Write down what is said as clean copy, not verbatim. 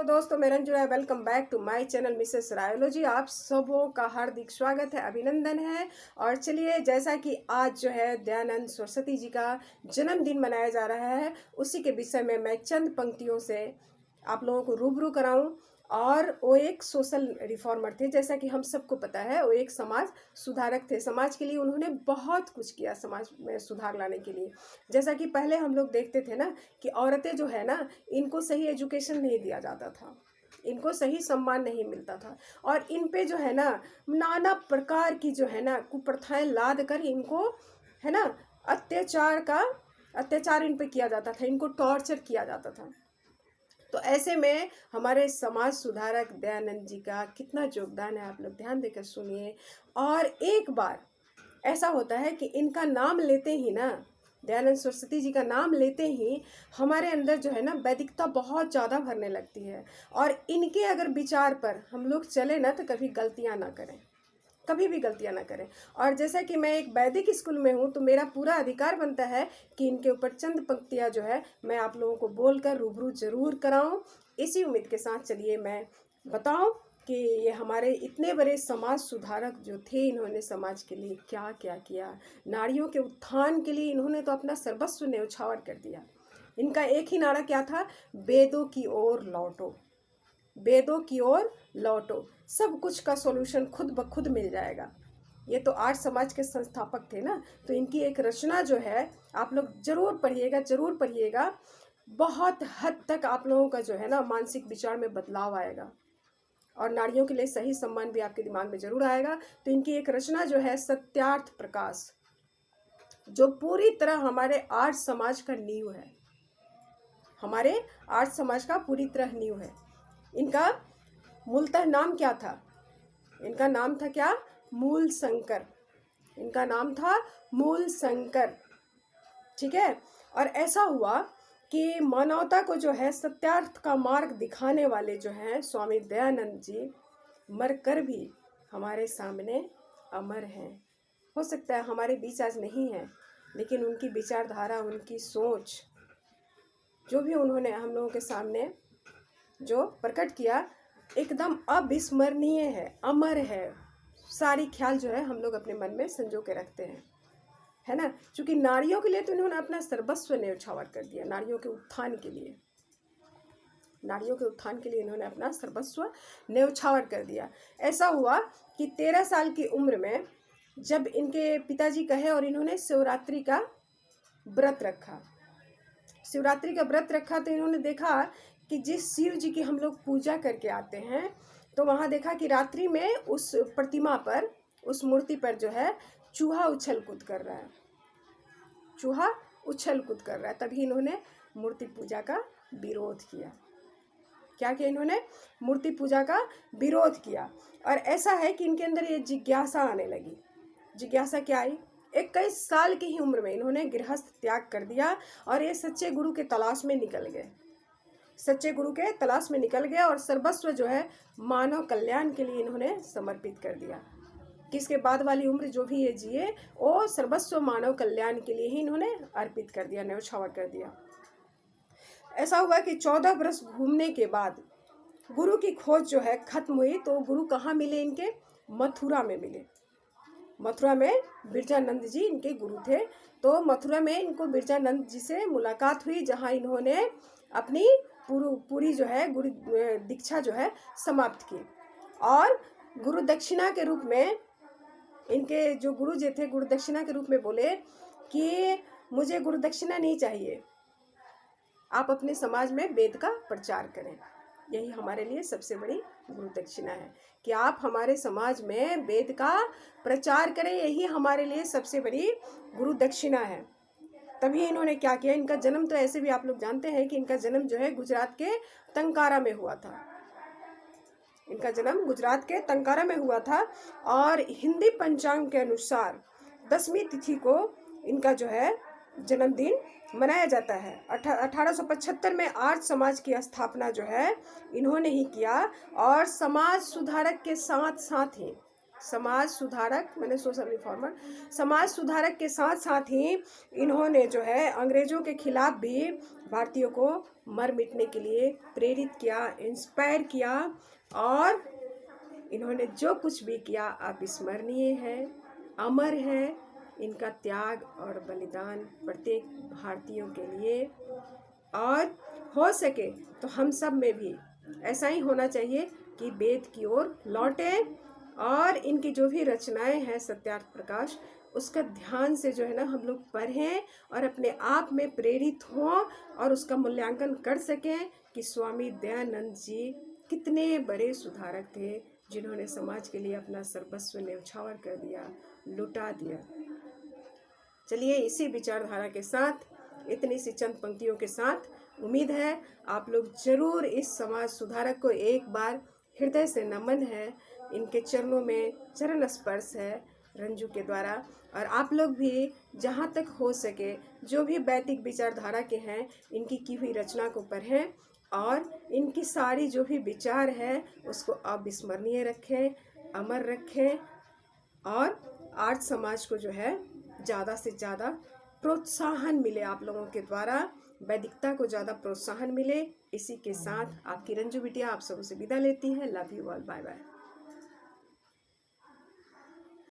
दोस्तों, मैं Ranju Rai. Welcome back to my channel Mrs Raiology. आप सबों का हार्दिक स्वागत है, अभिनंदन है। और चलिए, जैसा कि आज जो है दयानंद सरस्वती जी का जन्मदिन मनाया जा रहा है, उसी के विषय में मैं चंद पंक्तियों से आप लोगों को रूबरू कराऊं। और वो एक सोशल रिफॉर्मर थे, जैसा कि हम सबको पता है। वो एक समाज सुधारक थे। समाज के लिए उन्होंने बहुत कुछ किया, समाज में सुधार लाने के लिए। जैसा कि पहले हम लोग देखते थे ना कि औरतें जो है ना, इनको सही एजुकेशन नहीं दिया जाता था, इनको सही सम्मान नहीं मिलता था, और इन पे जो है ना नाना प्रकार की जो है ना कुप्रथाएं लाद कर इनको है ना अत्याचार इन पे किया जाता था, इनको टॉर्चर किया जाता था। तो ऐसे में हमारे समाज सुधारक दयानंद जी का कितना योगदान है, आप लोग ध्यान देकर सुनिए। और एक बार ऐसा होता है कि इनका नाम लेते ही ना, दयानंद सरस्वती जी का नाम लेते ही हमारे अंदर जो है ना वैदिकता बहुत ज़्यादा भरने लगती है। और इनके अगर विचार पर हम लोग चले ना तो कभी गलतियाँ ना करें, कभी भी गलतियाँ ना करें। और जैसा कि मैं एक वैदिक स्कूल में हूँ, तो मेरा पूरा अधिकार बनता है कि इनके ऊपर चंद पंक्तियाँ जो है मैं आप लोगों को बोलकर रूबरू जरूर कराऊँ। इसी उम्मीद के साथ चलिए मैं बताऊँ कि ये हमारे इतने बड़े समाज सुधारक जो थे, इन्होंने समाज के लिए क्या क्या किया। नारियों के उत्थान के लिए इन्होंने तो अपना सर्वस्व न्यौछावर कर दिया। इनका एक ही नारा क्या था? वेदों की ओर लौटो, वेदों की ओर लौटो, सब कुछ का सॉल्यूशन खुद ब खुद मिल जाएगा। ये तो आर्य समाज के संस्थापक थे ना, तो इनकी एक रचना जो है आप लोग जरूर पढ़िएगा, जरूर पढ़िएगा। बहुत हद तक आप लोगों का जो है ना मानसिक विचार में बदलाव आएगा, और नारियों के लिए सही सम्मान भी आपके दिमाग में जरूर आएगा। तो इनकी एक रचना जो है सत्यार्थ प्रकाश, जो पूरी तरह हमारे आर्य समाज का नींव है, हमारे आर्य समाज का पूरी तरह नींव है। इनका मूलतः नाम क्या था? इनका नाम था क्या? मूल शंकर। इनका नाम था मूल शंकर, ठीक है। और ऐसा हुआ कि मानवता को जो है सत्यार्थ का मार्ग दिखाने वाले जो हैं स्वामी दयानंद जी, मरकर भी हमारे सामने अमर हैं। हो सकता है हमारे बीच आज नहीं है, लेकिन उनकी विचारधारा, उनकी सोच, जो भी उन्होंने हम लोगों के सामने जो प्रकट किया, एकदम अविस्मरणीय है, अमर है। सारी ख्याल जो है हम लोग अपने मन में संजो के रखते हैं, है ना। क्योंकि नारियों के लिए तो इन्होंने अपना सर्वस्व न्यौछावर कर दिया। नारियों के उत्थान के लिए, नारियों के उत्थान के लिए इन्होंने अपना सर्वस्व न्यौछावर कर दिया। ऐसा हुआ कि 13 साल की उम्र में जब इनके पिताजी कहे और इन्होंने शिवरात्रि का व्रत रखा, शिवरात्रि का व्रत रखा, तो इन्होंने देखा कि जिस शिव जी की हम लोग पूजा करके आते हैं, तो वहाँ देखा कि रात्रि में उस प्रतिमा पर, उस मूर्ति पर जो है चूहा उछल कूद कर रहा है, चूहा उछल कूद कर रहा है। तभी इन्होंने मूर्ति पूजा का विरोध किया। क्या किया इन्होंने? मूर्ति पूजा का विरोध किया। और ऐसा है कि इनके अंदर ये जिज्ञासा आने लगी। जिज्ञासा क्या आई? 21 साल की ही उम्र में इन्होंने गृहस्थ त्याग कर दिया और ये सच्चे गुरु के तलाश में निकल गए, सच्चे गुरु के तलाश में निकल गया। और सर्वस्व जो है मानव कल्याण के लिए इन्होंने समर्पित कर दिया। किसके बाद वाली उम्र जो भी ये जिए, वो सर्वस्व मानव कल्याण के लिए ही इन्होंने अर्पित कर दिया, न्यौछावर कर दिया। ऐसा हुआ कि 14 वर्ष घूमने के बाद गुरु की खोज जो है खत्म हुई। तो गुरु कहाँ मिले इनके? मथुरा में मिले। मथुरा में बिरजानंद जी इनके गुरु थे। तो मथुरा में इनको बिरजानंद जी से मुलाकात हुई, जहाँ इन्होंने अपनी पूरी जो है गुरु दीक्षा जो है समाप्त की। और गुरु दक्षिणा के रूप में इनके जो गुरु जी थे, गुरु दक्षिणा के रूप में बोले कि मुझे गुरु दक्षिणा नहीं चाहिए, आप अपने समाज में वेद का प्रचार करें। यही हमारे लिए सबसे बड़ी गुरु दक्षिणा है कि आप हमारे समाज में वेद का प्रचार करें, यही हमारे लिए सबसे बड़ी गुरु दक्षिणा है। तभी इन्होंने क्या किया? इनका जन्म तो ऐसे भी आप लोग जानते हैं कि इनका जन्म जो है गुजरात के टंकारा में हुआ था। इनका जन्म गुजरात के टंकारा में हुआ था। और हिंदी पंचांग के अनुसार 10वीं तिथि को इनका जो है जन्मदिन मनाया जाता है। 1875 में आर्य समाज की स्थापना जो है इन्होंने ही किया। और समाज सुधारक के साथ साथ ही समाज सुधारक, मैंने सोशल रिफॉर्मर, समाज सुधारक के साथ साथ ही इन्होंने जो है अंग्रेजों के खिलाफ भी भारतीयों को मर मिटने के लिए प्रेरित किया, इंस्पायर किया, और इन्होंने जो कुछ भी किया अविस्मरणीय है, अमर है। इनका त्याग और बलिदान प्रत्येक भारतीयों के लिए, और हो सके तो हम सब में भी ऐसा ही होना चाहिए कि वेद की ओर लौटें और इनकी जो भी रचनाएं हैं सत्यार्थ प्रकाश, उसका ध्यान से जो है ना हम लोग पढ़ें और अपने आप में प्रेरित हों और उसका मूल्यांकन कर सकें कि स्वामी दयानंद जी कितने बड़े सुधारक थे, जिन्होंने समाज के लिए अपना सर्वस्व न्यौछावर कर दिया, लुटा दिया। चलिए इसी विचारधारा के साथ, इतनी सी चंद पंक्तियों के साथ, उम्मीद है आप लोग जरूर इस समाज सुधारक को एक बार हृदय से नमन है, इनके चरणों में चरण स्पर्श है रंजू के द्वारा। और आप लोग भी जहाँ तक हो सके जो भी वैदिक विचारधारा के हैं इनकी की हुई रचना को पढ़ें और इनकी सारी जो भी विचार है उसको अविस्मरणीय रखें, अमर रखें, और आर्य समाज को जो है ज़्यादा से ज़्यादा प्रोत्साहन मिले, आप लोगों के द्वारा वैदिकता को ज़्यादा प्रोत्साहन मिले। इसी के साथ आपकी रंजू बिटिया आप सबसे विदा लेती है। Love you all, bye bye.